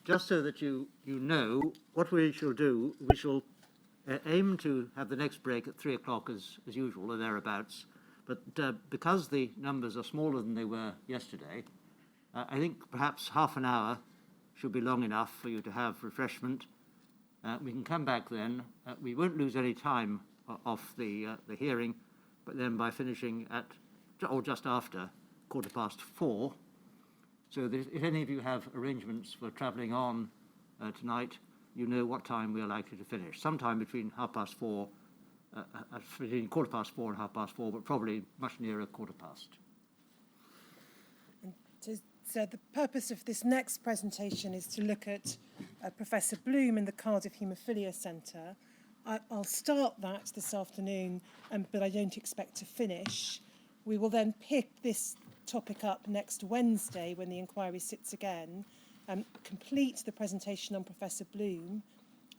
just so that you know what we shall do, we shall aim to have the next break at 3 o'clock as usual, or thereabouts. But because the numbers are smaller than they were yesterday, I think perhaps half an hour should be long enough for you to have refreshment. We can come back then. We won't lose any time off the hearing, but then by finishing at, or just after, 4:15. So that if any of you have arrangements for travelling on tonight, you know what time we are likely to finish. Sometime between between 4:15 and 4:30, but probably much nearer 4:15. So the purpose of this next presentation is to look at Professor Bloom in the Cardiff Haemophilia Centre. I'll start that this afternoon, but I don't expect to finish. We will then pick this topic up next Wednesday when the inquiry sits again, complete the presentation on Professor Bloom,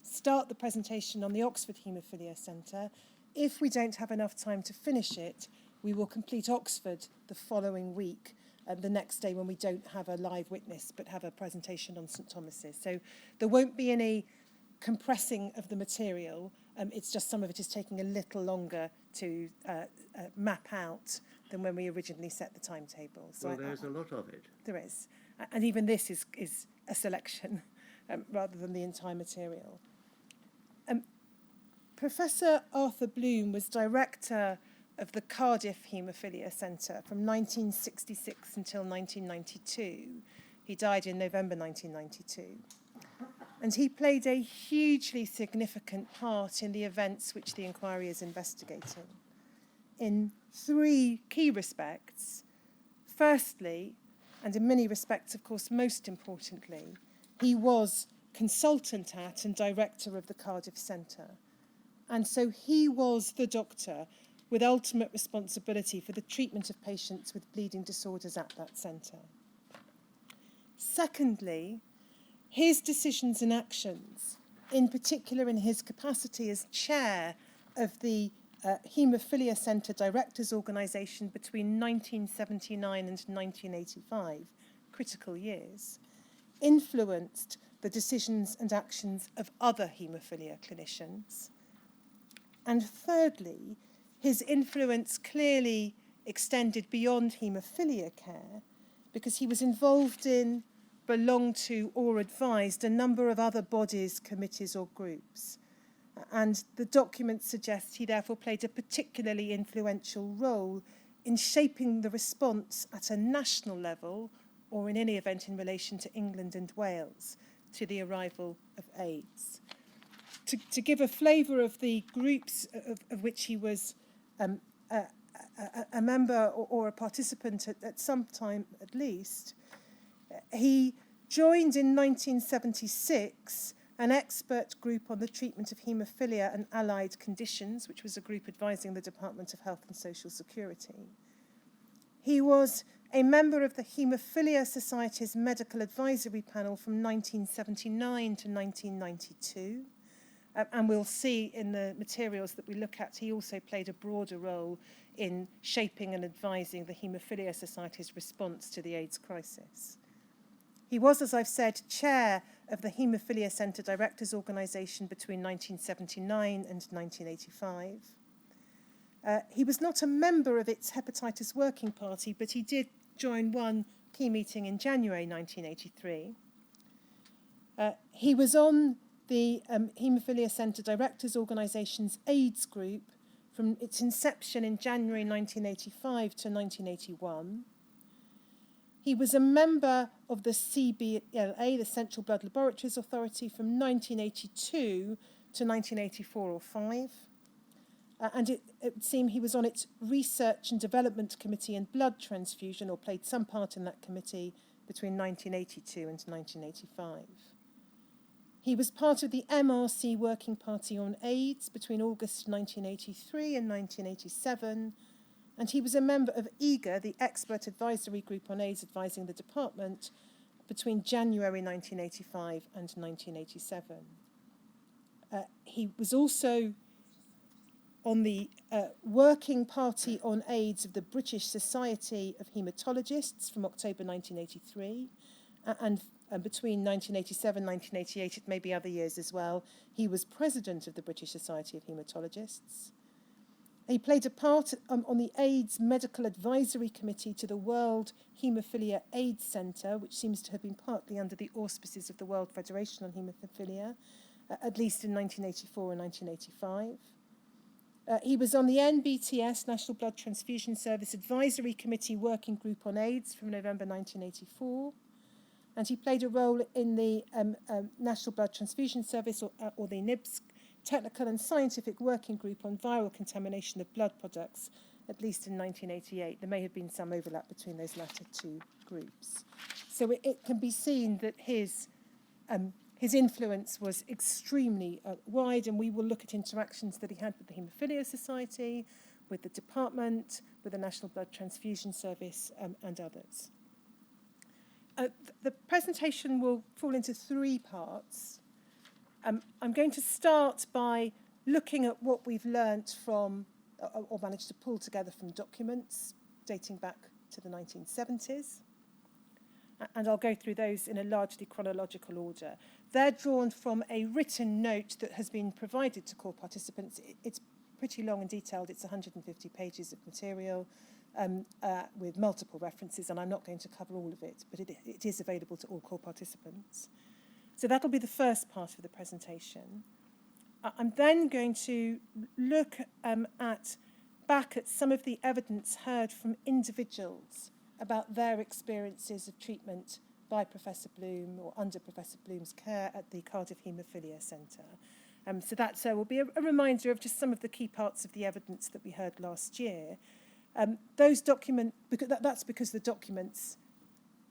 start the presentation on the Oxford Haemophilia Centre. If we don't have enough time to finish it, we will complete Oxford the following week, the next day when we don't have a live witness but have a presentation on St Thomas's. So there won't be any compressing of the material. It's just some of it is taking a little longer to map out than when we originally set the timetable. So there's a lot of it. There is. And even this is a selection rather than the entire material. Professor Arthur Bloom was director of the Cardiff Haemophilia Centre from 1966 until 1992. He died in November 1992. And he played a hugely significant part in the events which the inquiry is investigating in 3 key respects. Firstly, and in many respects, of course, most importantly, he was consultant at and director of the Cardiff Centre. And so he was the doctor with ultimate responsibility for the treatment of patients with bleeding disorders at that centre. Secondly, his decisions and actions, in particular in his capacity as chair of the Haemophilia Centre Directors Organisation between 1979 and 1985, critical years, influenced the decisions and actions of other haemophilia clinicians. And thirdly, his influence clearly extended beyond haemophilia care because he was involved in, belonged to or advised a number of other bodies, committees or groups. And the document suggests he therefore played a particularly influential role in shaping the response at a national level, or in any event in relation to England and Wales, to the arrival of AIDS. To give a flavour of the groups of which he was a member or a participant at some time at least, he joined in 1976 an expert group on the treatment of haemophilia and allied conditions, which was a group advising the Department of Health and Social Security. He was a member of the Haemophilia Society's Medical Advisory Panel from 1979 to 1992. And we'll see in the materials that we look at, he also played a broader role in shaping and advising the Haemophilia Society's response to the AIDS crisis. He was, as I've said, chair of the Haemophilia Centre Directors Organisation between 1979 and 1985. He was not a member of its Hepatitis Working Party, but he did join one key meeting in January 1983. He was on the Haemophilia Centre Directors Organisation's AIDS group from its inception in January 1985 to 1981. He was a member of the CBLA, the Central Blood Laboratories Authority, from 1982 to 1984 or 5. And it would seem he was on its Research and Development Committee in Blood Transfusion, or played some part in that committee between 1982 and 1985. He was part of the MRC Working Party on AIDS between August 1983 and 1987, and he was a member of EGA, the Expert Advisory Group on AIDS advising the department, between January 1985 and 1987. He was also on the Working Party on AIDS of the British Society of Haematologists from October 1983, and between 1987 and 1988, it may be other years as well, he was president of the British Society of Haematologists. He played a part on the AIDS Medical Advisory Committee to the World Haemophilia AIDS Centre, which seems to have been partly under the auspices of the World Federation on Haemophilia, at least in 1984 and 1985. He was on the NBTS, National Blood Transfusion Service Advisory Committee Working Group on AIDS from November 1984. And he played a role in the National Blood Transfusion Service, or the NIBS, Technical and Scientific Working Group on Viral Contamination of Blood Products, at least in 1988. There may have been some overlap between those latter two groups. So it can be seen that his influence was extremely wide, and we will look at interactions that he had with the Haemophilia Society, with the department, with the National Blood Transfusion Service, and others. The presentation will fall into three parts. I'm going to start by looking at what we've learnt from, or managed to pull together from documents dating back to the 1970s. And I'll go through those in a largely chronological order. They're drawn from a written note that has been provided to core participants. It's pretty long and detailed. It's 150 pages of material with multiple references, and I'm not going to cover all of it, but it is available to all core participants. So that'll be the first part of the presentation. I'm then going to look back at some of the evidence heard from individuals about their experiences of treatment by Professor Bloom or under Professor Bloom's care at the Cardiff Haemophilia Centre. So that will be a reminder of just some of the key parts of the evidence that we heard last year. Those documents, that's because the documents,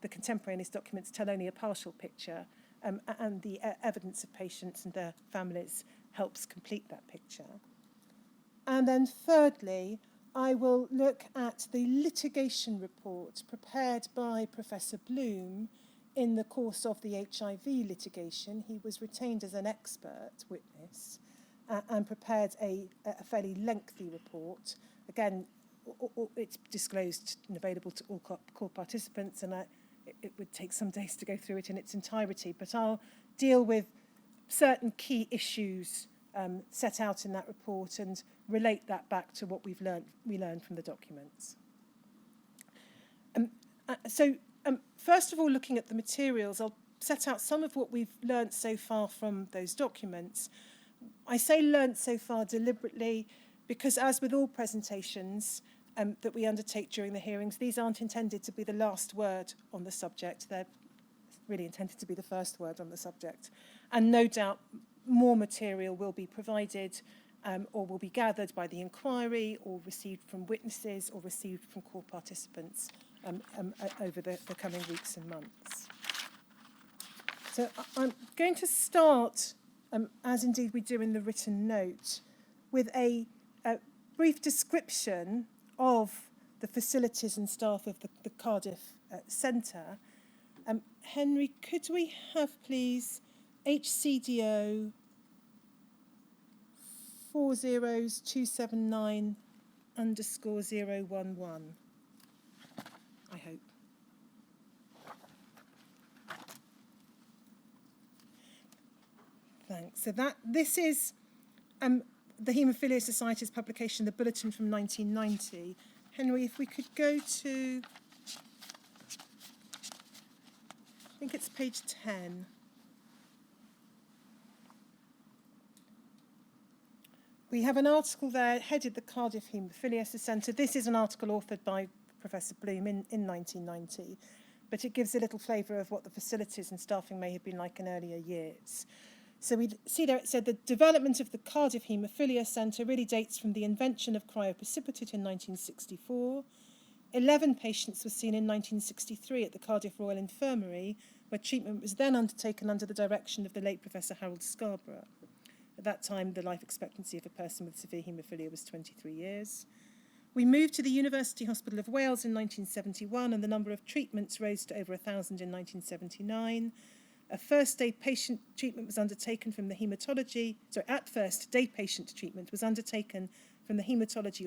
the contemporaneous documents, tell only a partial picture, and the evidence of patients and their families helps complete that picture. And then thirdly, I will look at the litigation report prepared by Professor Bloom in the course of the HIV litigation. He was retained as an expert witness and prepared a fairly lengthy report. Again, it's disclosed and available to all core participants, and it would take some days to go through it in its entirety, but I'll deal with certain key issues set out in that report and relate that back to what we learned from the documents. First of all, looking at the materials, I'll set out some of what we've learnt so far from those documents. I say learnt so far deliberately because, as with all presentations that we undertake during the hearings, these aren't intended to be the last word on the subject. They're really intended to be the first word on the subject. And no doubt more material will be provided or will be gathered by the inquiry or received from witnesses or received from core participants over the coming weeks and months. So I'm going to start, as indeed we do in the written note, with a brief description of the facilities and staff of the Cardiff Centre. Henry, could we have, please, HCDO 40279_011, I hope. Thanks. So this is the Haemophilia Society's publication, the Bulletin from 1990. Henry, if we could go to, I think it's page 10. We have an article there headed the Cardiff Haemophilia Centre. This is an article authored by Professor Bloom in 1990, but it gives a little flavour of what the facilities and staffing may have been like in earlier years. So we see there it said the development of the Cardiff Haemophilia Centre really dates from the invention of cryoprecipitate in 1964. 11 patients were seen in 1963 at the Cardiff Royal Infirmary, where treatment was then undertaken under the direction of the late Professor Harold Scarborough. At that time, the life expectancy of a person with severe haemophilia was 23 years. We moved to the University Hospital of Wales in 1971, and the number of treatments rose to over 1,000 in 1979. At first day patient treatment was undertaken from the haematology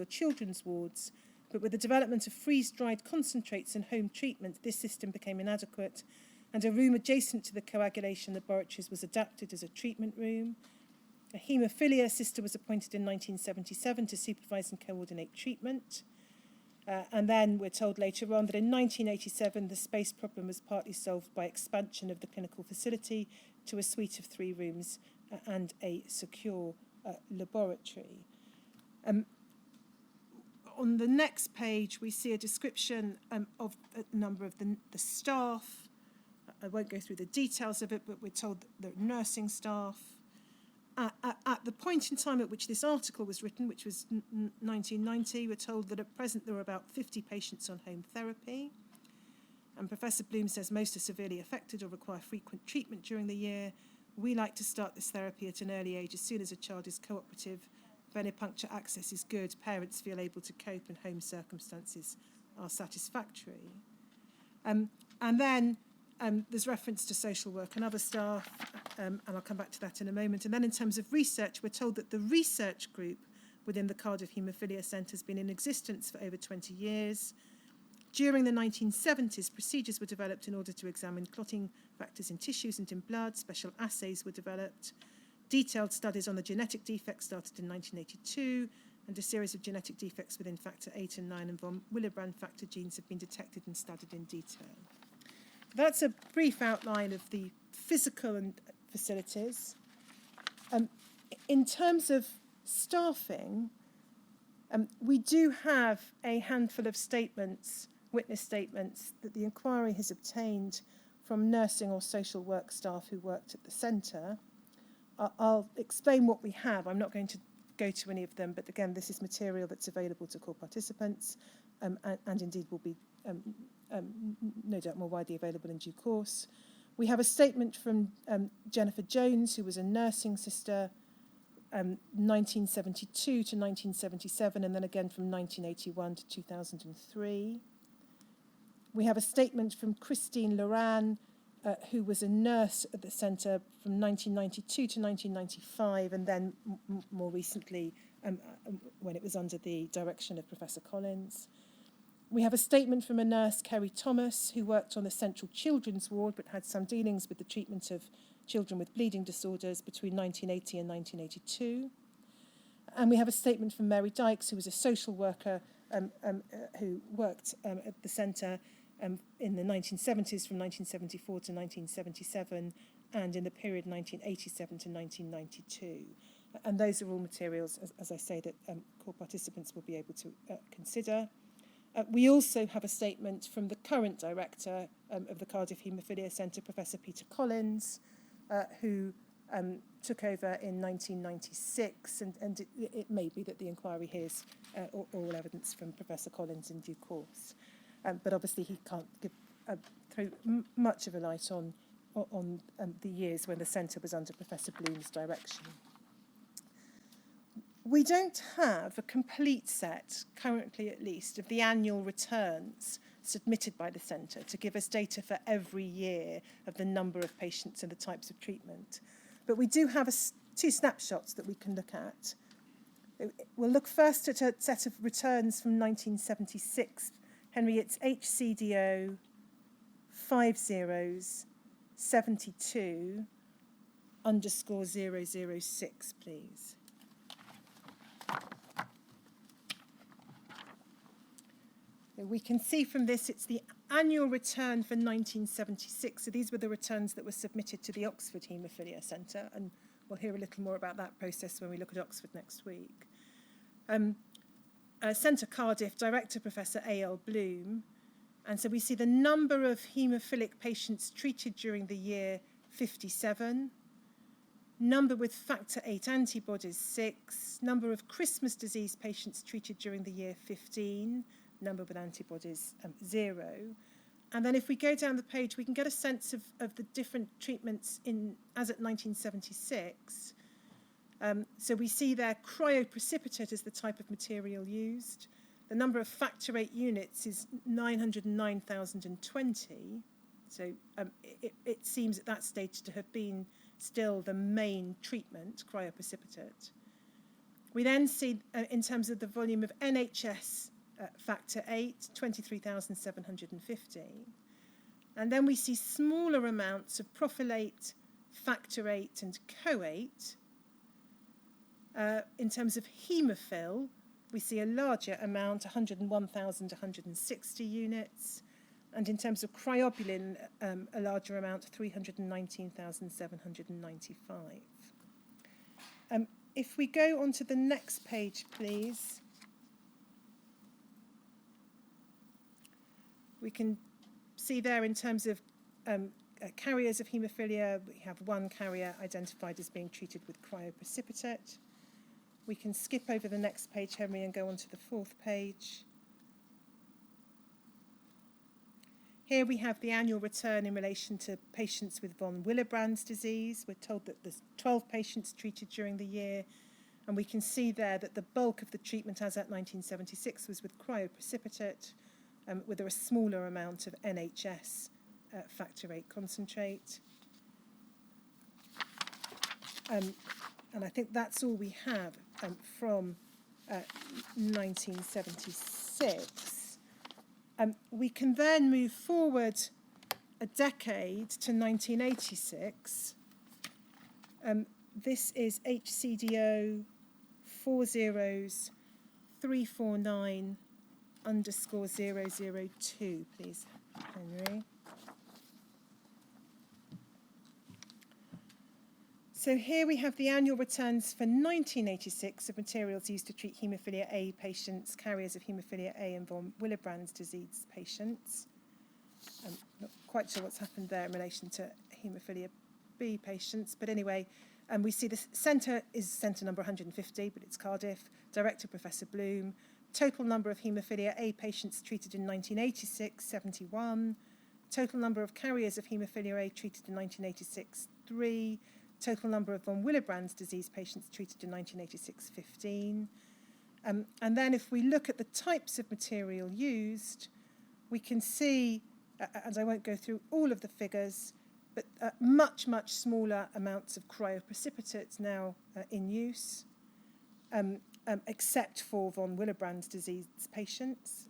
or children's wards, but with the development of freeze-dried concentrates and home treatment, this system became inadequate, and a room adjacent to the coagulation laboratories was adapted as a treatment room. A haemophilia sister was appointed in 1977 to supervise and coordinate treatment. And then we're told later on that in 1987, the space problem was partly solved by expansion of the clinical facility to a suite of 3 rooms and a secure laboratory. On the next page, we see a description of a number of the staff. I won't go through the details of it, but we're told that the nursing staff. At the point in time at which this article was written, which was 1990, we're told that at present there are about 50 patients on home therapy. And Professor Bloom says most are severely affected or require frequent treatment during the year. We like to start this therapy at an early age as soon as a child is cooperative, venipuncture access is good, parents feel able to cope, and home circumstances are satisfactory. And then there's reference to social work and other staff, and I'll come back to that in a moment. And then in terms of research, we're told that the research group within the Cardiff Haemophilia Centre has been in existence for over 20 years. During the 1970s, procedures were developed in order to examine clotting factors in tissues and in blood. Special assays were developed. Detailed studies on the genetic defects started in 1982, and a series of genetic defects within factor 8 and 9 and von Willebrand factor genes have been detected and studied in detail. That's a brief outline of the physical and facilities. In terms of staffing, we do have a handful of statements, witness statements, that the inquiry has obtained from nursing or social work staff who worked at the centre. I'll explain what we have. I'm not going to go to any of them, but again, this is material that's available to core participants and indeed will be no doubt more widely available in due course. We have a statement from Jennifer Jones, who was a nursing sister, 1972 to 1977, and then again from 1981 to 2003. We have a statement from Christine Loran, who was a nurse at the centre from 1992 to 1995, and then more recently when it was under the direction of Professor Collins. We have a statement from a nurse, Kerry Thomas, who worked on the Central Children's Ward but had some dealings with the treatment of children with bleeding disorders between 1980 and 1982. And we have a statement from Mary Dykes, who was a social worker who worked at the centre in the 1970s from 1974 to 1977 and in the period 1987 to 1992. And those are all materials, as I say, that core participants will be able to consider. We also have a statement from the current director of the Cardiff Haemophilia Centre, Professor Peter Collins, who took over in 1996, and it may be that the inquiry hears all evidence from Professor Collins in due course. But obviously he can't throw much of a light on the years when the centre was under Professor Bloom's direction. We don't have a complete set, currently at least, of the annual returns submitted by the centre to give us data for every year of the number of patients and the types of treatment. But we do have 2 snapshots that we can look at. We'll look first at a set of returns from 1976. Henry, it's HCDO 5072_006, please. We can see from this it's the annual return for 1976. So these were the returns that were submitted to the Oxford Haemophilia Centre, and we'll hear a little more about that process when we look at Oxford next week. Centre Cardiff, Director Professor A.L. Bloom. And so we see the number of haemophilic patients treated during the year, 57. Number with factor 8 antibodies, 6. Number of Christmas disease patients treated during the year, 15. Number with antibodies, 0. And then if we go down the page, we can get a sense of the different treatments as at 1976. So we see there cryoprecipitate as the type of material used. The number of factor 8 units is 909,020. So it seems at that stage to have been still the main treatment, cryoprecipitate. We then see, in terms of the volume of NHS factor 8, 23,750. And then we see smaller amounts of prophylate, factor VIII, and CoA8. In terms of haemophil, we see a larger amount, 101,160 units. And in terms of cryobilin, a larger amount, 319,795. If we go on to the next page, please, we can see there in terms of carriers of haemophilia, we have one carrier identified as being treated with cryoprecipitate. We can skip over the next page, Henry, and go on to the fourth page. Here we have the annual return in relation to patients with von Willebrand's disease. We're told that there's 12 patients treated during the year, and we can see there that the bulk of the treatment as at 1976 was with cryoprecipitate, with a smaller amount of NHS factor VIII concentrate. And I think that's all we have from 1976. We can then move forward a decade to 1986. This is HCDO 40349_002, please, Henry. So here we have the annual returns for 1986 of materials used to treat haemophilia A patients, carriers of haemophilia A and von Willebrand's disease patients. I'm not quite sure what's happened there in relation to haemophilia B patients, but anyway, we see the centre is centre number 150, but it's Cardiff. Director Professor Bloom. Total number of haemophilia A patients treated in 1986, 71. Total number of carriers of haemophilia A treated in 1986, 3. Total number of von Willebrand's disease patients treated in 1986, 15. And then if we look at the types of material used, we can see, and I won't go through all of the figures, but much, much smaller amounts of cryoprecipitate now in use, except for von Willebrand's disease patients.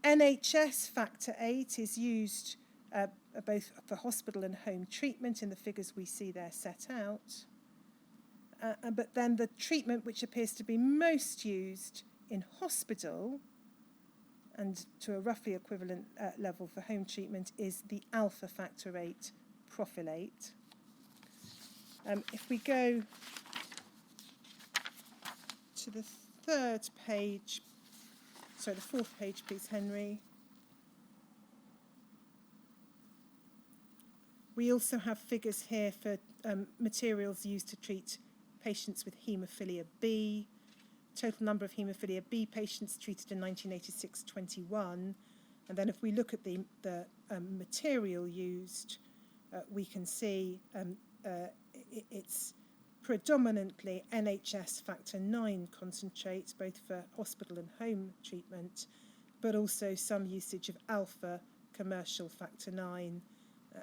NHS factor VIII is used both for hospital and home treatment in the figures we see there set out. But then the treatment which appears to be most used in hospital and to a roughly equivalent level for home treatment is the alpha factor VIII prophylate. If we go to the fourth page, please, Henry. We also have figures here for materials used to treat patients with haemophilia B. Total number of haemophilia B patients treated in 1986, 21. And then if we look at the material used, we can see it's predominantly NHS factor IX concentrates, both for hospital and home treatment, but also some usage of alpha commercial factor IX,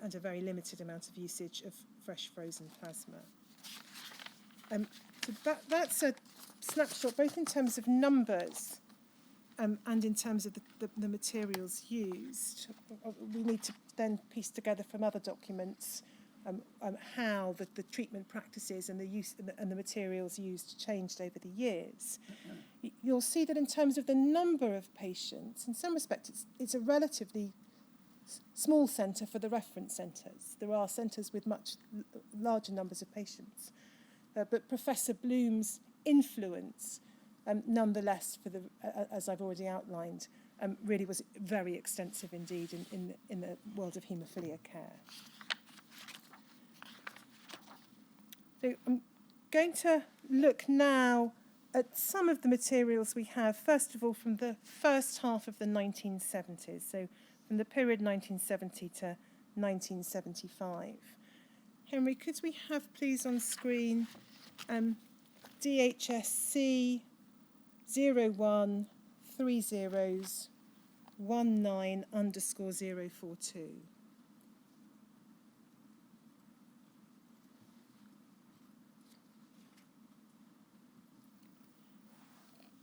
and a very limited amount of usage of fresh frozen plasma. So that's a snapshot, both in terms of numbers and in terms of the materials used. We need to then piece together from other documents how the treatment practices and the use and the materials used changed over the years. You'll see that in terms of the number of patients, in some respects, it's a relatively small centre for the reference centres. There are centres with much larger numbers of patients. But Professor Bloom's influence, nonetheless, for as I've already outlined, really was very extensive indeed in the world of haemophilia care. So I'm going to look now at some of the materials we have, first of all, from the first half of the 1970s, so from the period 1970 to 1975. Henry, could we have, please, on screen DHSC 013019_042.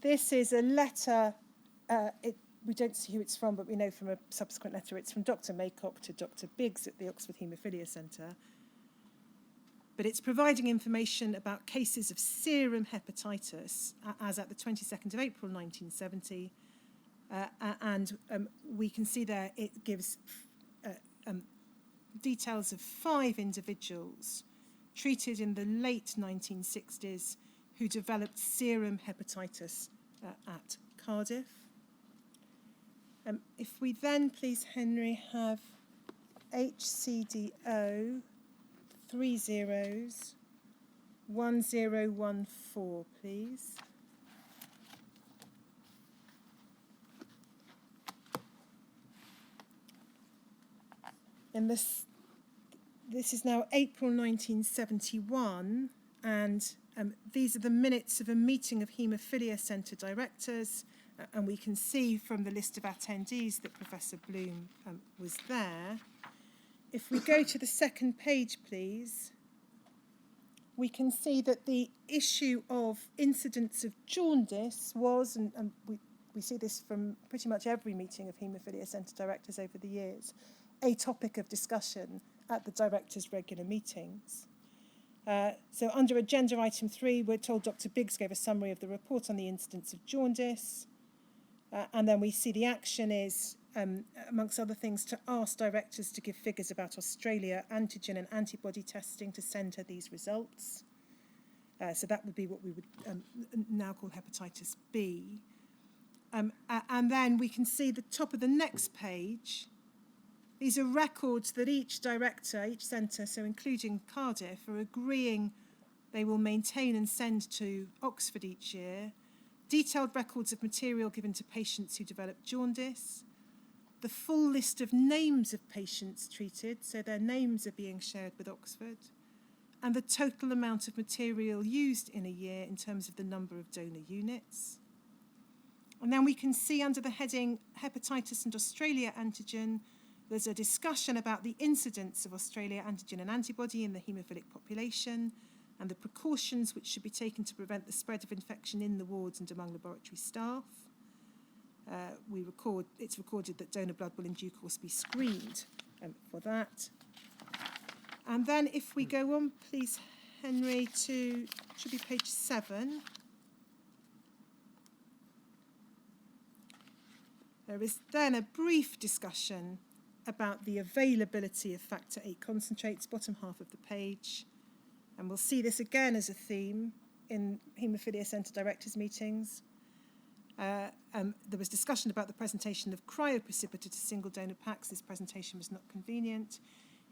This is a letter, we don't see who it's from, but we know from a subsequent letter it's from Dr. Maycock to Dr. Biggs at the Oxford Haemophilia Centre. But it's providing information about cases of serum hepatitis as at the 22nd of April 1970. And we can see there it gives details of 5 individuals treated in the late 1960s who developed serum hepatitis at Cardiff. If we then, please, Henry, have HCDO 301014, please. And this is now April 1971, and these are the minutes of a meeting of Haemophilia Centre directors, and we can see from the list of attendees that Professor Bloom was there. If we go to the second page, please, we can see that the issue of incidence of jaundice was, and we see this from pretty much every meeting of Haemophilia Centre directors over the years, a topic of discussion at the directors' regular meetings. So under agenda item 3, we're told Dr. Biggs gave a summary of the report on the incidence of jaundice. And then we see the action is, amongst other things, to ask directors to give figures about Australia antigen and antibody testing to send her these results. So that would be what we would now call hepatitis B. And then we can see the top of the next page. These are records that each director, each centre, so including Cardiff, are agreeing they will maintain and send to Oxford each year. Detailed records of material given to patients who develop jaundice. The full list of names of patients treated, so their names are being shared with Oxford. And the total amount of material used in a year in terms of the number of donor units. And then we can see under the heading Hepatitis and Australia antigen, there's a discussion about the incidence of Australia antigen and antibody in the haemophilic population and the precautions which should be taken to prevent the spread of infection in the wards and among laboratory staff. It's recorded that donor blood will in due course be screened for that. And then if we go on, please, Henry, to, should be page 7. There is then a brief discussion about the availability of factor VIII concentrates, bottom half of the page. And we'll see this again as a theme in Haemophilia Centre directors' meetings. There was discussion about the presentation of cryoprecipitate to single donor packs. This presentation was not convenient.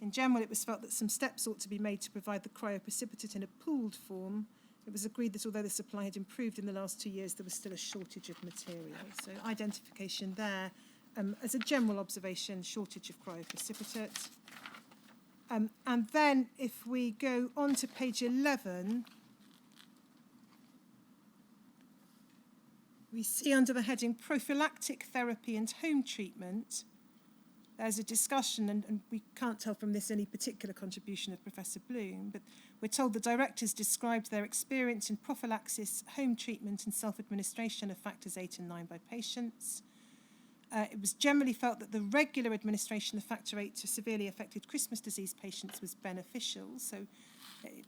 In general, it was felt that some steps ought to be made to provide the cryoprecipitate in a pooled form. It was agreed that although the supply had improved in the last 2 years, there was still a shortage of material. So identification there. As a general observation, shortage of cryoprecipitate. And then if we go on to page 11, we see under the heading prophylactic therapy and home treatment, there's a discussion, and we can't tell from this any particular contribution of Professor Bloom, but we're told the directors described their experience in prophylaxis, home treatment and self-administration of factors 8 and 9 by patients. It was generally felt that the regular administration of factor VIII to severely affected Christmas disease patients was beneficial, so it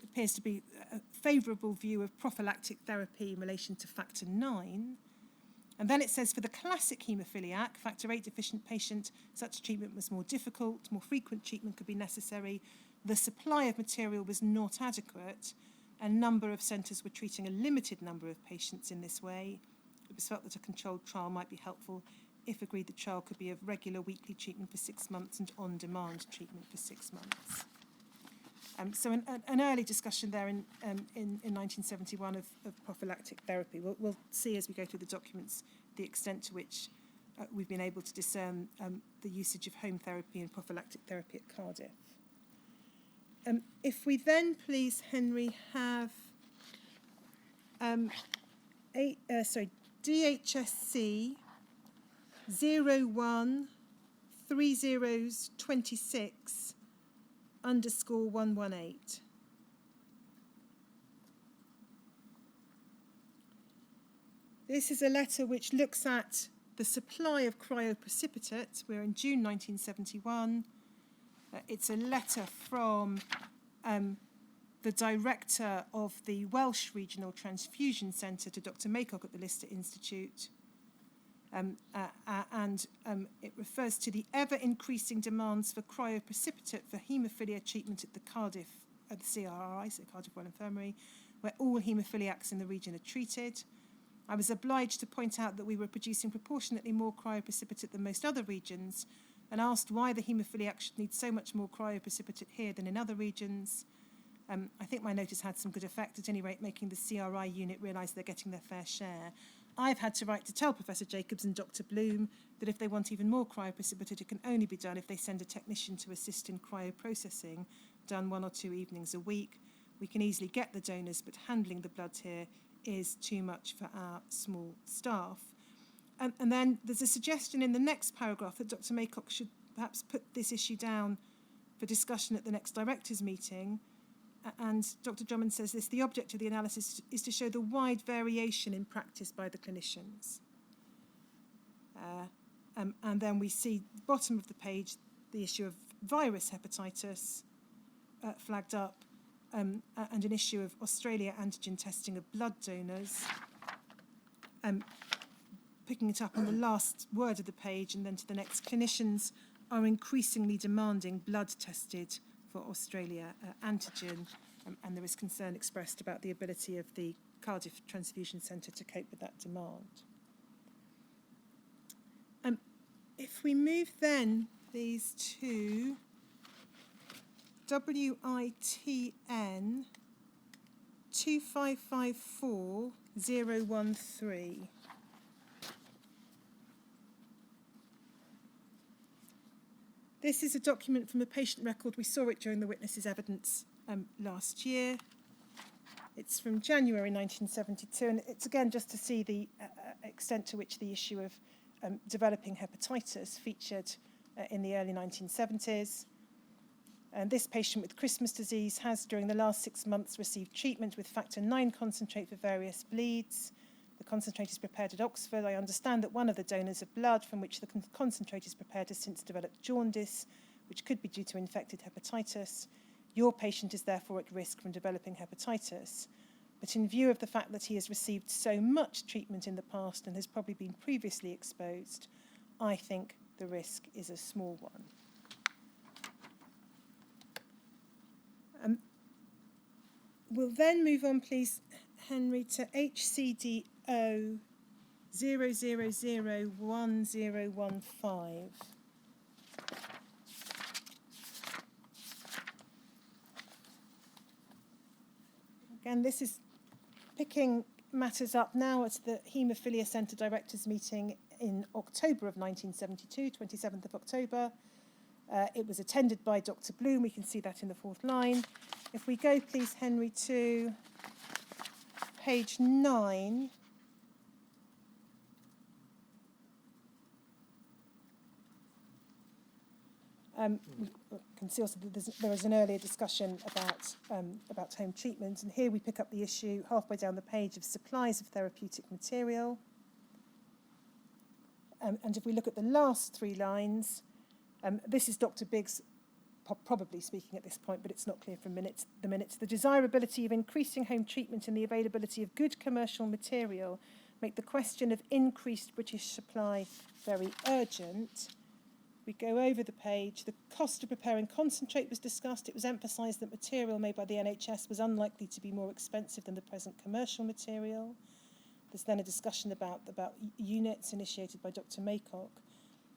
appears to be a favourable view of prophylactic therapy in relation to factor 9. And then it says for the classic haemophiliac, factor VIII deficient patient, such treatment was more difficult, more frequent treatment could be necessary, the supply of material was not adequate, a number of centres were treating a limited number of patients in this way. It was felt that a controlled trial might be helpful if agreed the trial could be of regular weekly treatment for 6 months and on-demand treatment for 6 months. So an early discussion there in 1971 of prophylactic therapy. We'll see as we go through the documents the extent to which we've been able to discern the usage of home therapy and prophylactic therapy at Cardiff. If we then, please, Henry, have DHSC 013026_118. This is a letter which looks at the supply of cryoprecipitate. We're in June 1971. It's a letter from the director of the Welsh Regional Transfusion Centre to Dr. Maycock at the Lister Institute. It refers to the ever-increasing demands for cryoprecipitate for haemophilia treatment at the Cardiff, at the CRI, so Cardiff Royal Infirmary, where all haemophiliacs in the region are treated. I was obliged to point out that we were producing proportionately more cryoprecipitate than most other regions, and asked why the haemophiliacs should need so much more cryoprecipitate here than in other regions. I think my notice had some good effect, at any rate making the CRI unit realise they're getting their fair share. I've had to write to tell Professor Jacobs and Dr. Bloom that if they want even more cryoprecipitate, it can only be done if they send a technician to assist in cryoprocessing, done 1 or 2 evenings a week. We can easily get the donors, but handling the blood here is too much for our small staff. And then there's a suggestion in the next paragraph that Dr. Maycock should perhaps put this issue down for discussion at the next directors' meeting. And Dr. Drummond says this: the object of the analysis is to show the wide variation in practice by the clinicians. And then we see the bottom of the page, the issue of virus hepatitis flagged up, and an issue of Australia antigen testing of blood donors. Picking it up on the last word of the page and then to the next, clinicians are increasingly demanding blood tested for Australia antigen, and there is concern expressed about the ability of the Cardiff Transfusion Centre to cope with that demand. If we move then, please, to WITN 2554013. This is a document from a patient record. We saw it during the witness's evidence last year. It's from January 1972, and it's again just to see the extent to which the issue of developing hepatitis featured in the early 1970s. And this patient with Christmas disease has, during the last 6 months, received treatment with factor IX concentrate for various bleeds. The concentrate is prepared at Oxford. I understand that one of the donors of blood from which the concentrate is prepared has since developed jaundice, which could be due to infected hepatitis. Your patient is therefore at risk from developing hepatitis. But in view of the fact that he has received so much treatment in the past and has probably been previously exposed, I think the risk is a small one. We'll then move on, please, Henry, to HCDO 0001015. Again, this is picking matters up now at the Haemophilia Centre Directors meeting in October of 1972, 27th of October. It was attended by Dr. Bloom. We can see that in the fourth line. If we go, please, Henry, to page 9. We can see also that there was an earlier discussion about home treatment, and here we pick up the issue halfway down the page of supplies of therapeutic material. And if we look at the last 3 lines, this is Dr. Biggs probably speaking at this point, but it's not clear from the minutes. The desirability of increasing home treatment and the availability of good commercial material make the question of increased British supply very urgent. We go over the page. The cost of preparing concentrate was discussed. It was emphasised that material made by the NHS was unlikely to be more expensive than the present commercial material. There's then a discussion about units initiated by Dr. Maycock.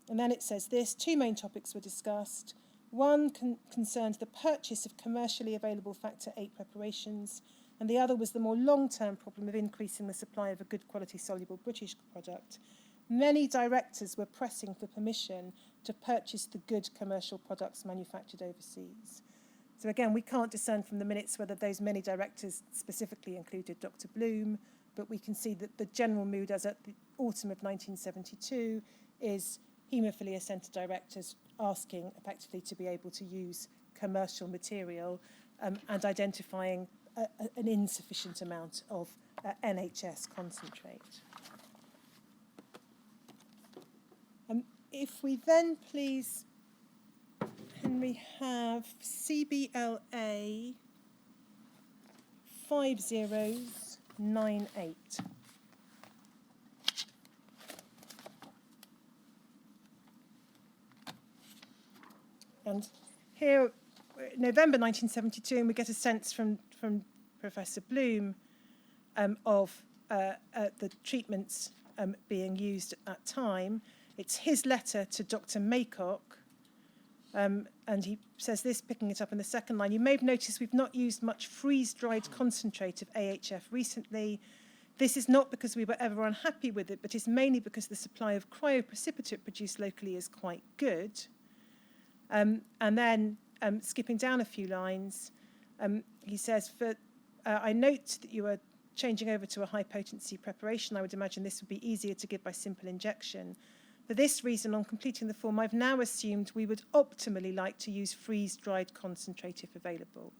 And then it says this: 2 main topics were discussed. One concerned the purchase of commercially available factor VIII preparations, and the other was the more long-term problem of increasing the supply of a good quality soluble British product. Many directors were pressing for permission to purchase the good commercial products manufactured overseas. So again, we can't discern from the minutes whether those many directors specifically included Dr. Bloom, but we can see that the general mood as at the autumn of 1972 is Haemophilia Centre directors asking effectively to be able to use commercial material and identifying an insufficient amount of NHS concentrate. If we then please, Henry, have CBLA 5098. And here, November 1972, and we get a sense from Professor Bloom of the treatments being used at that time. It's his letter to Dr. Maycock, and he says this, picking it up in the second line. You may have noticed we've not used much freeze-dried concentrate of AHF recently. This is not because we were ever unhappy with it, but is mainly because the supply of cryoprecipitate produced locally is quite good. And then, skipping down a few lines, he says, I note that you are changing over to a high-potency preparation. I would imagine this would be easier to give by simple injection. For this reason, on completing the form, I've now assumed we would optimally like to use freeze-dried concentrate if available.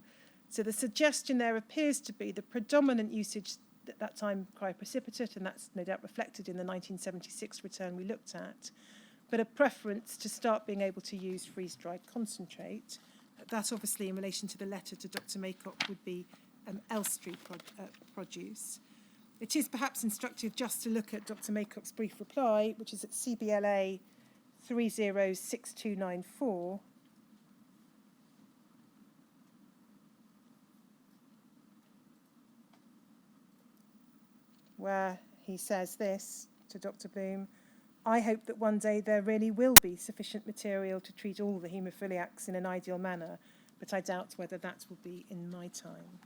So the suggestion there appears to be the predominant usage at that time cryoprecipitate, and that's no doubt reflected in the 1976 return we looked at, but a preference to start being able to use freeze-dried concentrate. That obviously in relation to the letter to Dr. Maycock would be Elstree produce. It is perhaps instructive just to look at Dr. Maycock's brief reply, which is at CBLA 306294. Where he says this to Dr. Bloom: I hope that one day there really will be sufficient material to treat all the haemophiliacs in an ideal manner, but I doubt whether that will be in my time.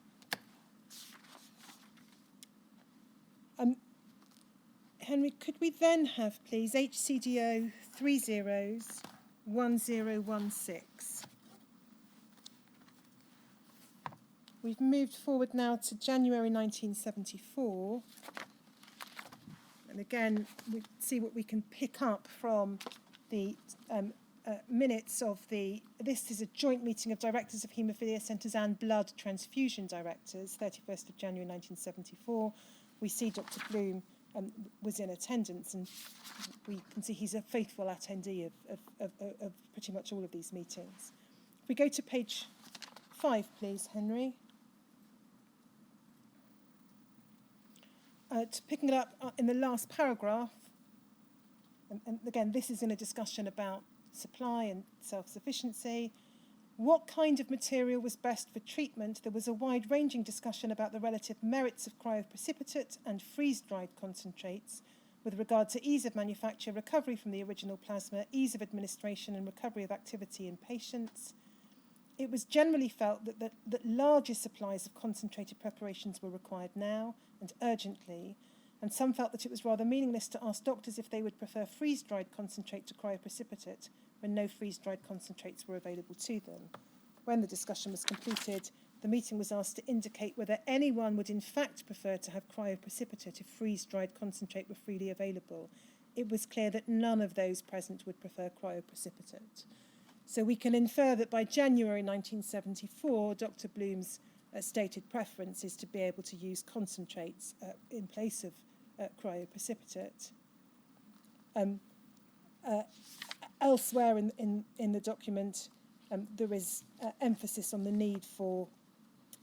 Henry, could we then have, please, HCDO 301016? We've moved forward now to January 1974. And again, we see what we can pick up from the minutes of this is a joint meeting of directors of haemophilia centres and blood transfusion directors, 31st of January 1974. We see Dr. Bloom was in attendance, and we can see he's a faithful attendee of pretty much all of these meetings. If we go to page 5, please, Henry. Picking it up in the last paragraph, and again, this is in a discussion about supply and self-sufficiency. What kind of material was best for treatment? There was a wide-ranging discussion about the relative merits of cryoprecipitate and freeze-dried concentrates with regard to ease of manufacture, recovery from the original plasma, ease of administration and recovery of activity in patients. It was generally felt that larger supplies of concentrated preparations were required now and urgently, and some felt that it was rather meaningless to ask doctors if they would prefer freeze-dried concentrate to cryoprecipitate when no freeze-dried concentrates were available to them. When the discussion was completed, the meeting was asked to indicate whether anyone would in fact prefer to have cryoprecipitate if freeze-dried concentrate were freely available. It was clear that none of those present would prefer cryoprecipitate. So we can infer that by January 1974, Dr. Bloom's stated preference is to be able to use concentrates in place of cryoprecipitate. Elsewhere in the document, there is emphasis on the need for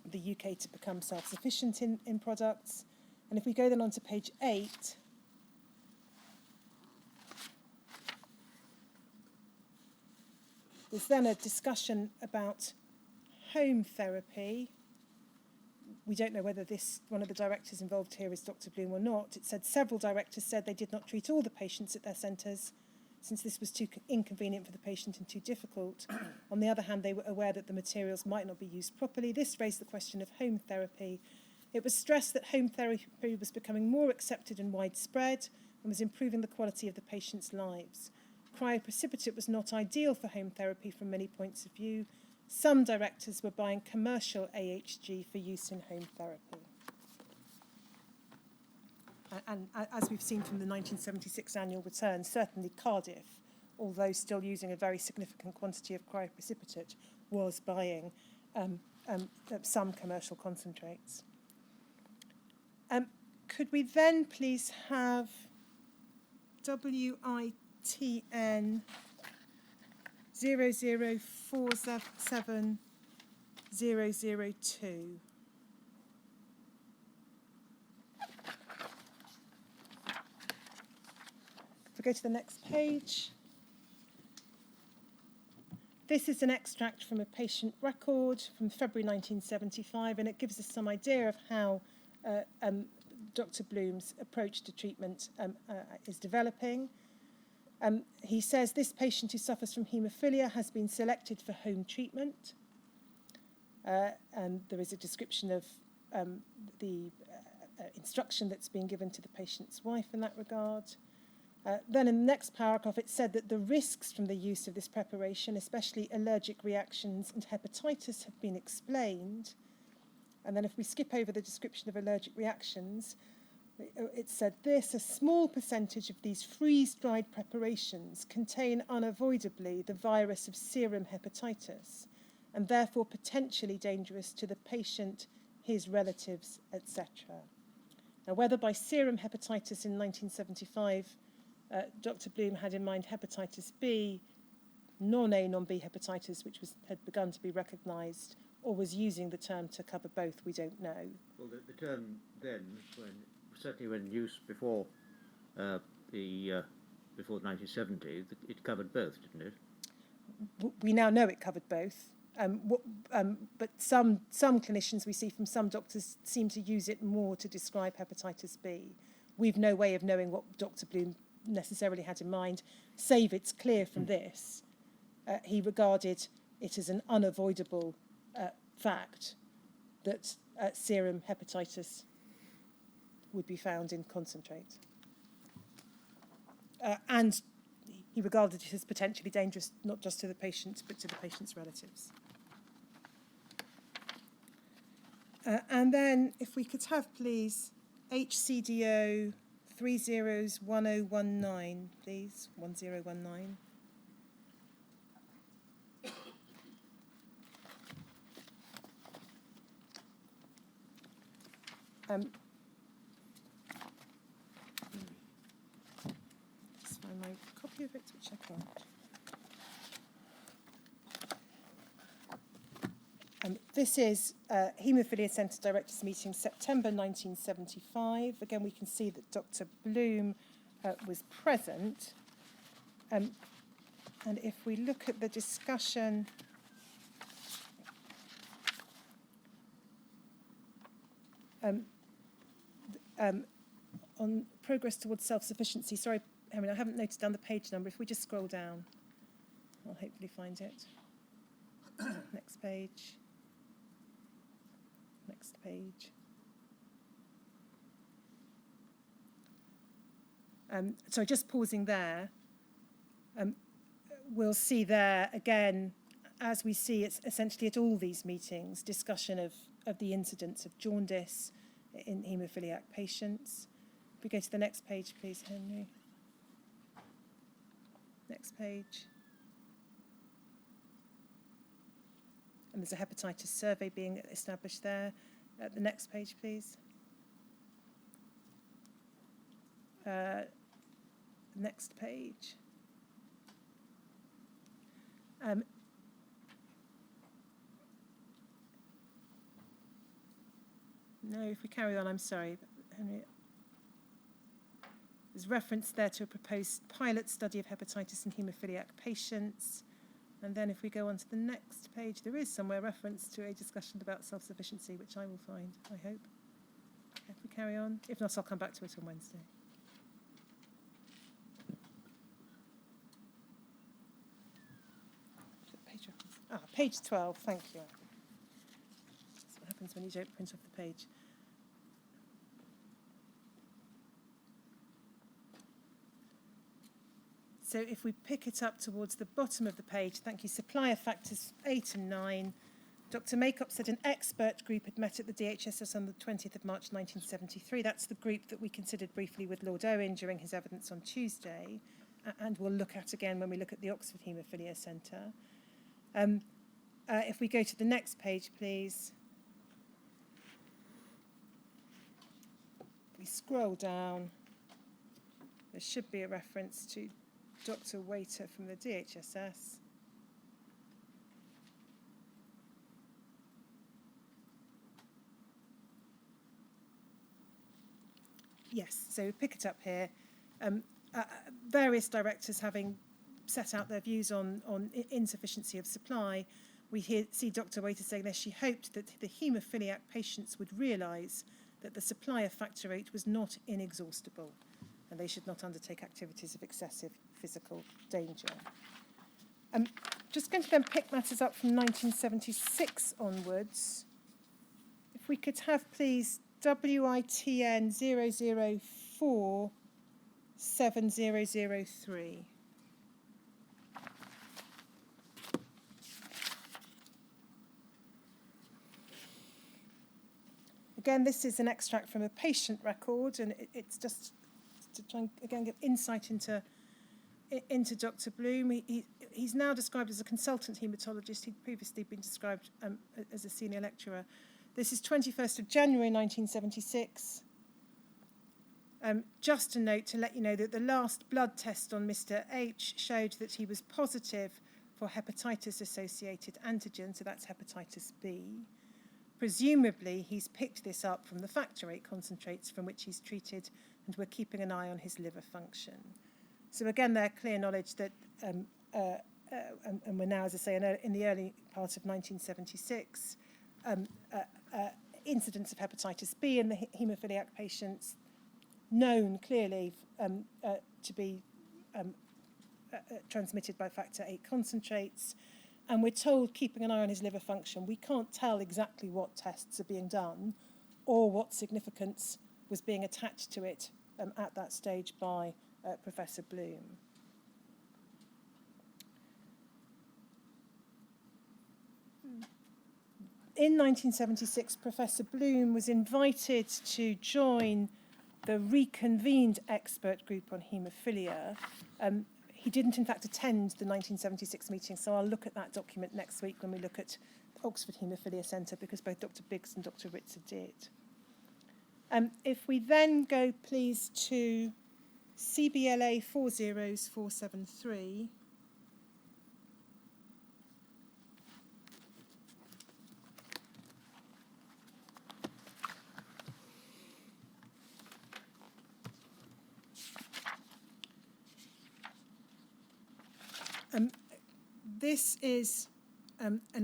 the UK to become self-sufficient in products. And if we go then on to page 8, there's then a discussion about home therapy. We don't know whether one of the directors involved here is Dr. Bloom or not. It said several directors said they did not treat all the patients at their centres since this was too inconvenient for the patient and too difficult. On the other hand, they were aware that the materials might not be used properly. This raised the question of home therapy. It was stressed that home therapy was becoming more accepted and widespread and was improving the quality of the patients' lives. Cryoprecipitate was not ideal for home therapy from many points of view. Some directors were buying commercial AHG for use in home therapy. And as we've seen from the 1976 annual return, certainly Cardiff, although still using a very significant quantity of cryoprecipitate, was buying some commercial concentrates. Could we then please have WIQ TN 0047002. If we go to the next page, this is an extract from a patient record from February 1975, and it gives us some idea of how Dr. Bloom's approach to treatment is developing. He says this patient who suffers from haemophilia has been selected for home treatment. And there is a description of the instruction that's being given to the patient's wife in that regard. Then in the next paragraph, it said that the risks from the use of this preparation, especially allergic reactions and hepatitis, have been explained. And then if we skip over the description of allergic reactions, it said this: a small percentage of these freeze-dried preparations contain unavoidably the virus of serum hepatitis, and therefore potentially dangerous to the patient, his relatives, etc. Now, whether by serum hepatitis in 1975, Dr. Bloom had in mind hepatitis B, non-A, non-B hepatitis, which had begun to be recognised, or was using the term to cover both, we don't know. Well, the term then, certainly when used before before 1970, it covered both, didn't it? We now know it covered both, but some clinicians we see from some doctors seem to use it more to describe hepatitis B. We've no way of knowing what Dr. Bloom necessarily had in mind, save it's clear from this. He regarded it as an unavoidable fact that serum hepatitis would be found in concentrate. And he regarded it as potentially dangerous, not just to the patient, but to the patient's relatives. And then, if we could have, please, HCDO 301019, please, 1019. Let's find my copy of it, which I can't. This is Haemophilia Centre Directors Meeting, September 1975. Again, we can see that Dr. Bloom was present. And if we look at the discussion on progress towards self-sufficiency. Sorry, Henry, I haven't noted down the page number. If we just scroll down, I'll hopefully find it. Next page. Next page. So just pausing there, we'll see there again, as we see it's essentially at all these meetings, discussion of the incidence of jaundice in haemophiliac patients. If we go to the next page, please, Henry. Next page. And there's a hepatitis survey being established there. The next page, please. Next page. No, if we carry on, I'm sorry, Henry. There's reference there to a proposed pilot study of hepatitis in haemophiliac patients. And then if we go on to the next page, there is somewhere reference to a discussion about self-sufficiency, which I will find, I hope. If we carry on. If not, I'll come back to it on Wednesday. Page 12, thank you. That's what happens when you don't print off the page. So if we pick it up towards the bottom of the page, thank you, supplier factors 8 and 9. Dr. Makeup said an expert group had met at the DHSS on the 20th of March 1973. That's the group that we considered briefly with Lord Owen during his evidence on Tuesday, and we'll look at again when we look at the Oxford Haemophilia Centre. If we go to the next page, please. If we scroll down, there should be a reference to Dr. Waiter from the DHSS. Yes, so pick it up here. Various directors having set out their views on insufficiency of supply. We see Dr. Waiter saying that she hoped that the haemophiliac patients would realise that the supply of factor VIII was not inexhaustible and they should not undertake activities of excessive physical danger. Just going to then pick matters up from 1976 onwards. If we could have, please, WITN 004 7003. Again, this is an extract from a patient record, and it's just to try and, again, give insight into Dr. Bloom. He's now described as a consultant haematologist. He'd previously been described as a senior lecturer. This is 21st of January 1976. Just a note to let you know that the last blood test on Mr. H showed that he was positive for hepatitis-associated antigen, so that's hepatitis B. Presumably, he's picked this up from the factor VIII concentrates from which he's treated, and we're keeping an eye on his liver function. So again, there's clear knowledge that, and we're now, as I say, in the early part of 1976, incidence of hepatitis B in the haemophiliac patients, known clearly to be transmitted by factor VIII concentrates. And we're told, keeping an eye on his liver function, we can't tell exactly what tests are being done or what significance was being attached to it at that stage by Professor Bloom. In 1976, Professor Bloom was invited to join the reconvened expert group on haemophilia. He didn't, in fact, attend the 1976 meeting, so I'll look at that document next week when we look at the Oxford Haemophilia Centre, because both Dr. Biggs and Dr. Ritzer did. If we then go, please, to CBLA 40473. This is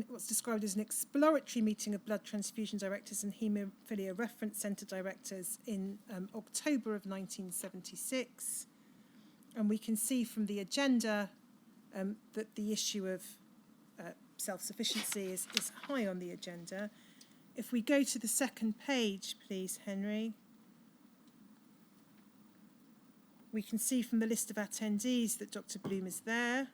what's described as an exploratory meeting of blood transfusion directors and haemophilia reference centre directors in October of 1976. And we can see from the agenda that the issue of self-sufficiency is high on the agenda. If we go to the second page, please, Henry. We can see from the list of attendees that Dr. Bloom is there.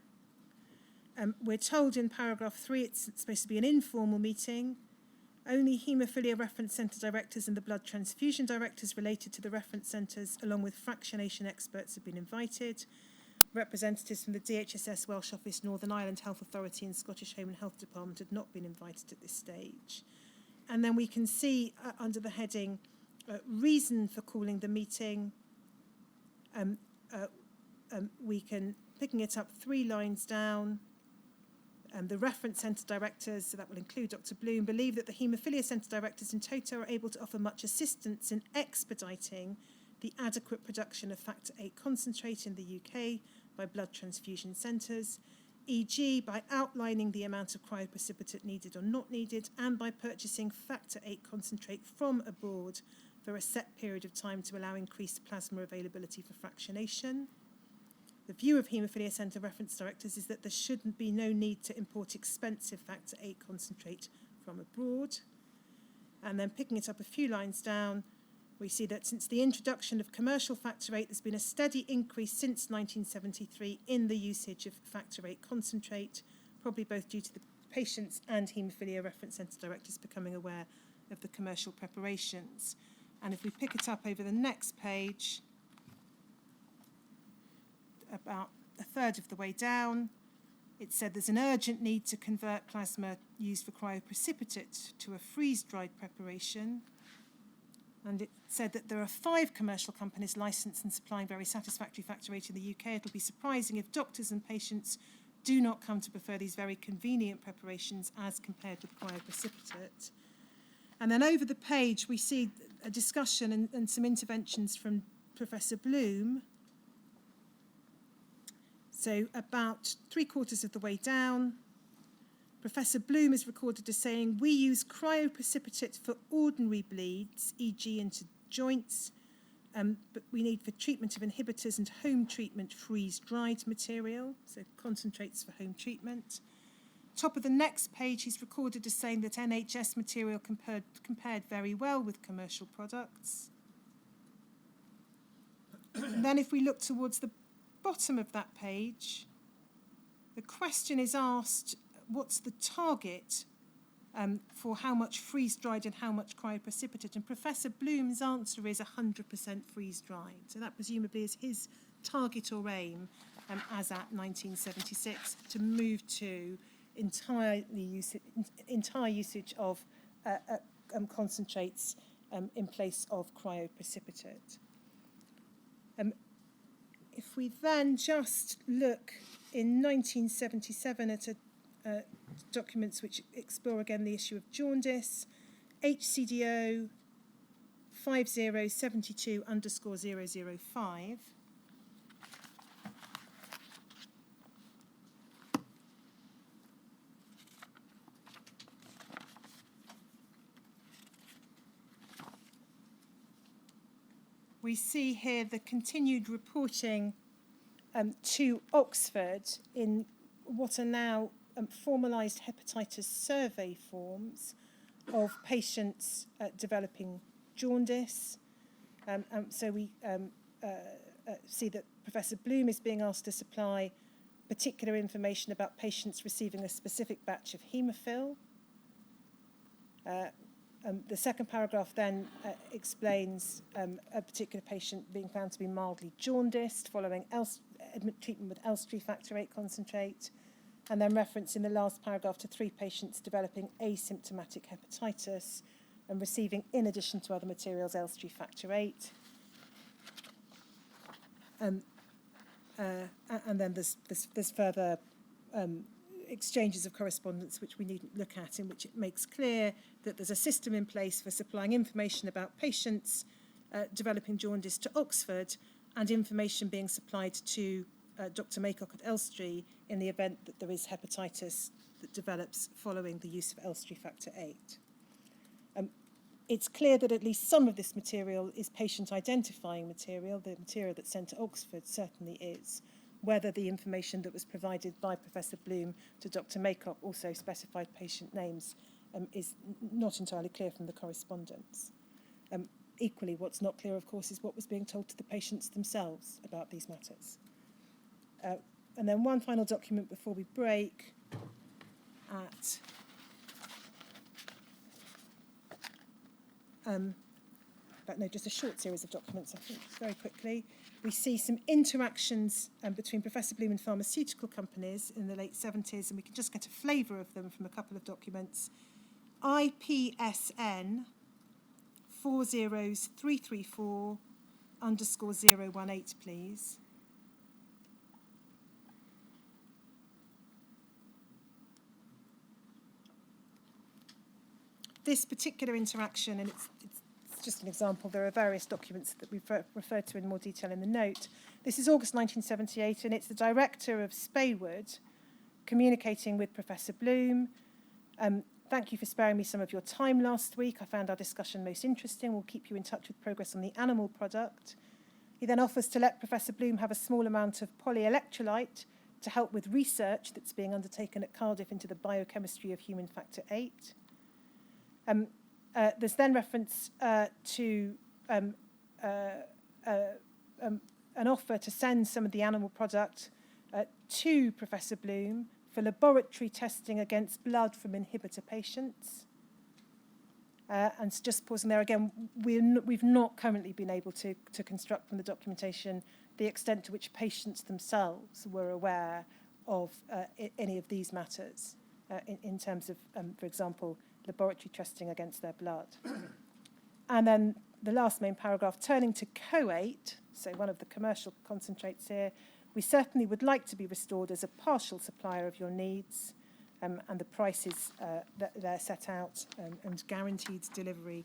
We're told in paragraph 3 it's supposed to be an informal meeting. Only haemophilia reference centre directors and the blood transfusion directors related to the reference centres, along with fractionation experts, have been invited. Representatives from the DHSS, Welsh Office, Northern Ireland Health Authority and Scottish Home and Health Department had not been invited at this stage. And then we can see under the heading, reason for calling the meeting, we can, picking it up 3 lines down, the reference centre directors, so that will include Dr. Bloom, believe that the haemophilia centre directors in toto are able to offer much assistance in expediting the adequate production of factor VIII concentrate in the UK by blood transfusion centres, e.g. by outlining the amount of cryoprecipitate needed or not needed, and by purchasing factor VIII concentrate from abroad for a set period of time to allow increased plasma availability for fractionation. The view of haemophilia centre reference directors is that there shouldn't be no need to import expensive factor VIII concentrate from abroad. And then picking it up a few lines down, we see that since the introduction of commercial factor VIII, there's been a steady increase since 1973 in the usage of factor VIII concentrate, probably both due to the patients and haemophilia reference centre directors becoming aware of the commercial preparations. And if we pick it up over the next page, about a third of the way down, it said there's an urgent need to convert plasma used for cryoprecipitate to a freeze-dried preparation. And it said that there are 5 commercial companies licensed and supplying very satisfactory factor 8 in the UK. It'll be surprising if doctors and patients do not come to prefer these very convenient preparations as compared with cryoprecipitate. And then over the page, we see a discussion and some interventions from Professor Bloom. So about 3/4 of the way down, Professor Bloom is recorded as saying, we use cryoprecipitate for ordinary bleeds, e.g. into joints, but we need for treatment of inhibitors and home treatment freeze-dried material, so concentrates for home treatment. Top of the next page, he's recorded as saying that NHS material compared very well with commercial products. And then if we look towards the bottom of that page, the question is asked, what's the target for how much freeze-dried and how much cryoprecipitate? And Professor Bloom's answer is 100% freeze-dried. So that presumably is his target or aim as at 1976 to move to entire usage of concentrates in place of cryoprecipitate. If we then just look in 1977 at documents which explore again the issue of jaundice, HCDO 5072_005. We see here the continued reporting to Oxford in what are now formalised hepatitis survey forms of patients developing jaundice. So we see that Professor Bloom is being asked to supply particular information about patients receiving a specific batch of haemophil. The second paragraph then explains a particular patient being found to be mildly jaundiced following treatment with Elstree factor 8 concentrate, and then reference in the last paragraph to 3 patients developing asymptomatic hepatitis and receiving, in addition to other materials, Elstree factor 8. And then there's further exchanges of correspondence which we needn't look at, in which it makes clear that there's a system in place for supplying information about patients developing jaundice to Oxford and information being supplied to Dr. Maycock at Elstree in the event that there is hepatitis that develops following the use of Elstree factor 8. It's clear that at least some of this material is patient-identifying material. The material that's sent to Oxford certainly is. Whether the information that was provided by Professor Bloom to Dr. Maycock also specified patient names is not entirely clear from the correspondence. Equally, what's not clear, of course, is what was being told to the patients themselves about these matters. And then one final document before we break just a short series of documents, I think, very quickly. We see some interactions between Professor Bloom and pharmaceutical companies in the late 70s, and we can just get a flavour of them from a couple of documents. IPSN 40334_018, please. This particular interaction, and it's just an example, there are various documents that we've referred to in more detail in the note. This is August 1978, and it's the director of Spaywood communicating with Professor Bloom. Thank you for sparing me some of your time last week. I found our discussion most interesting. We'll keep you in touch with progress on the animal product. He then offers to let Professor Bloom have a small amount of polyelectrolyte to help with research that's being undertaken at Cardiff into the biochemistry of human factor 8. There's then reference to an offer to send some of the animal product to Professor Bloom for laboratory testing against blood from inhibitor patients. And just pausing there again, we've not currently been able to construct from the documentation the extent to which patients themselves were aware of any of these matters in terms of, for example, laboratory testing against their blood. And then the last main paragraph, turning to COATE, so one of the commercial concentrates here, we certainly would like to be restored as a partial supplier of your needs, and the prices that they're set out, and guaranteed delivery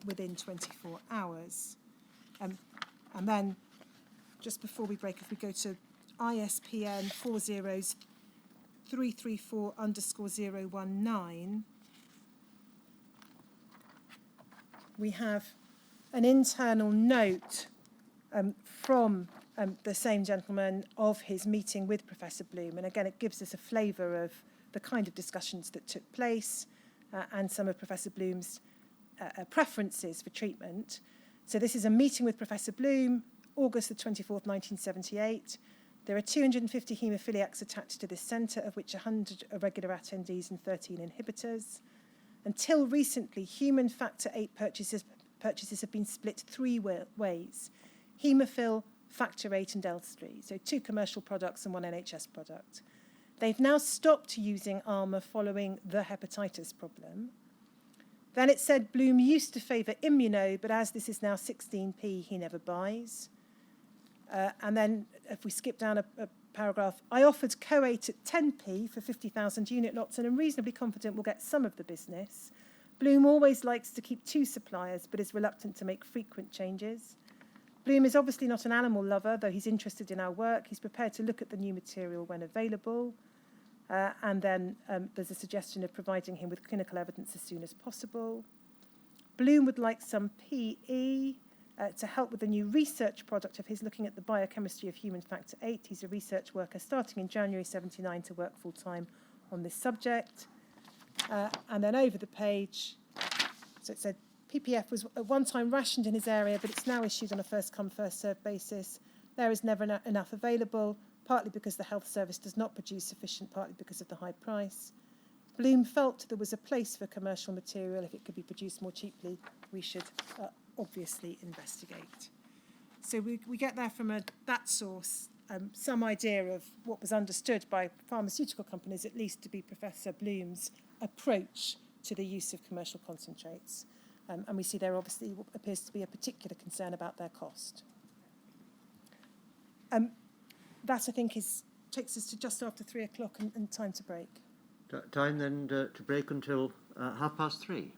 within 24 hours. And then, just before we break, if we go to ISPN 40334_019, we have an internal note from the same gentleman of his meeting with Professor Bloom. And again, it gives us a flavour of the kind of discussions that took place and some of Professor Bloom's preferences for treatment. So this is a meeting with Professor Bloom, August the 24th, 1978. There are 250 haemophiliacs attached to this centre, of which 100 are regular attendees and 13 inhibitors. Until recently, human factor VIII purchases have been split three ways: Haemophil, factor VIII and Elstree, so 2 commercial products and 1 NHS product. They've now stopped using ARMA following the hepatitis problem. Then it said Bloom used to favour Immuno, but as this is now 16p, he never buys. And then if we skip down a paragraph, I offered COATE at 10p for 50,000 unit lots, and I'm reasonably confident we'll get some of the business. Bloom always likes to keep 2 suppliers, but is reluctant to make frequent changes. Bloom is obviously not an animal lover, though he's interested in our work. He's prepared to look at the new material when available. And then there's a suggestion of providing him with clinical evidence as soon as possible. Bloom would like some PE to help with a new research product of his looking at the biochemistry of human factor VIII. He's a research worker starting in January 79 to work full-time on this subject. And then over the page, so it said PPF was at one time rationed in his area, but it's now issued on a first-come, first-served basis. There is never enough available, partly because the health service does not produce sufficient, partly because of the high price. Bloom felt there was a place for commercial material. If it could be produced more cheaply, we should obviously investigate. So we get there from that source some idea of what was understood by pharmaceutical companies, at least, to be Professor Bloom's approach to the use of commercial concentrates. And we see there obviously appears to be a particular concern about their cost. That, I think, takes us to just after 3 o'clock and time to break. Time then to break until 3:30.